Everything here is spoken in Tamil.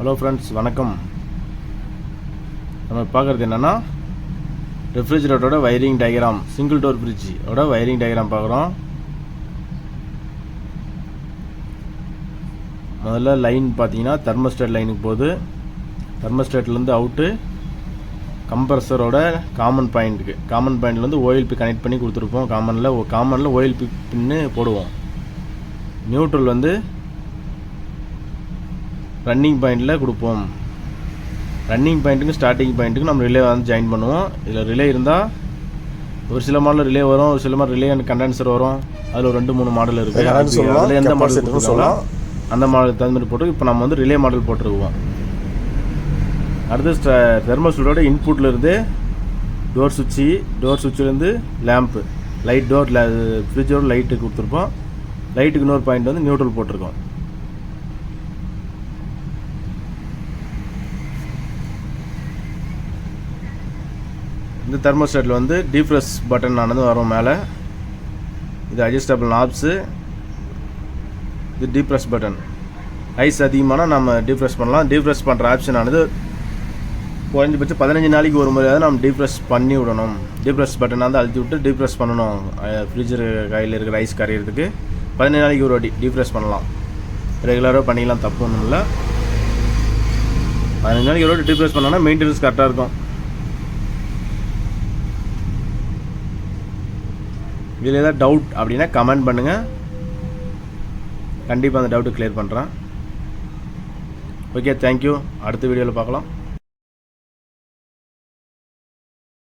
ஹலோ ஃப்ரெண்ட்ஸ், வணக்கம். நம்ம பார்க்குறது என்னென்னா ரெஃப்ரிஜரேட்டரோட வயரிங் டயக்ராம், சிங்கிள் டோர் ஃப்ரிட்ஜோட வயரிங் டயக்ராம் பார்க்குறோம். முதல்ல லைன் பார்த்தீங்கன்னா தெர்மோஸ்டேட் லைனுக்கு போகுது. தெர்மோஸ்டேட்லேருந்து அவுட்டு கம்ப்ரஸரோட காமன் பாயிண்ட்லேருந்து ஓஎல்பி கனெக்ட் பண்ணி கொடுத்துருப்போம். காமனில் ஓஎல்பி பின்னு போடுவோம். நியூட்ரல் வந்து ரன்னிங் பாயிண்டில் கொடுப்போம். ரன்னிங் பாயிண்ட்டுக்கும் ஸ்டார்டிங் பாயிண்ட்டுக்கும் நம்ம ரிலே வந்து ஜாயின் பண்ணுவோம். இதில் ரிலே இருந்தால் ஒரு சில மாடலில் ரிலே வரும், ஒரு சில மாதிரி ரிலே அண்ட் கண்டென்சர் வரும். அதில் ஒரு 2-3 மாடல் இருக்குது. அதில் எந்த மாடல் சொல்லலாம் அந்த மாடல் தகுந்த மாதிரி போட்டு இப்போ நம்ம வந்து ரிலே மாடல் போட்டுருவோம். அடுத்து தெர்மோஸ்டேட்டோட இன்புட்லேருந்து டோர் சுவிட்சிலேருந்து லேம்ப்பு, லைட் டோர் ஃப்ரிட்ஜோட லைட்டு கொடுத்துருப்போம். லைட்டுக்கு இன்னொரு பாயிண்ட் வந்து நியூட்ரல் போட்டிருக்கோம். இந்த தெர்மோஸ்டேட்டில் வந்து டீஃப்ரெஷ் பட்டன் ஆனது வரும் மேலே. இது அட்ஜஸ்டபிள் நாப்ஸு. இது டீஃப்ரெஷ் பட்டன். ஐஸ் அதிகமான நம்ம டீஃப்ரெஷ் பண்ணலாம். டீஃப்ரெஷ் பண்ணுற ஆப்ஷன் ஆனது குறைஞ்சபட்சம் 15 நாளைக்கு ஒரு முறையாவது நம்ம டீஃப்ரெஷ் பண்ணி விடணும். டீஃப்ரெஷ் பட்டன் வந்து அழுத்தி விட்டு டீஃப்ரெஷ் பண்ணணும். ஃப்ரிட்ஜர் கையில் இருக்கிற ஐஸ் கரையிறதுக்கு 15 நாளைக்கு ஒரு வாட்டி டீஃப்ரெஷ் பண்ணலாம். ரெகுலராக பண்ணிக்கலாம், தப்பு ஒன்றும் இல்லை. 15 நாளைக்கு ஒரு வாட்டி டீஃப்ரெஷ் பண்ணோன்னா மெயின்டெனன்ஸ் கரெக்டாக இருக்கும். இதில் ஏதாவது டவுட் அப்படின்னா கமெண்ட் பண்ணுங்கள். கண்டிப்பாக அந்த டவுட்டு கிளியர் பண்ணுறேன். Okay, thank you. அடுத்த வீடியோவில் பார்க்கலாம்.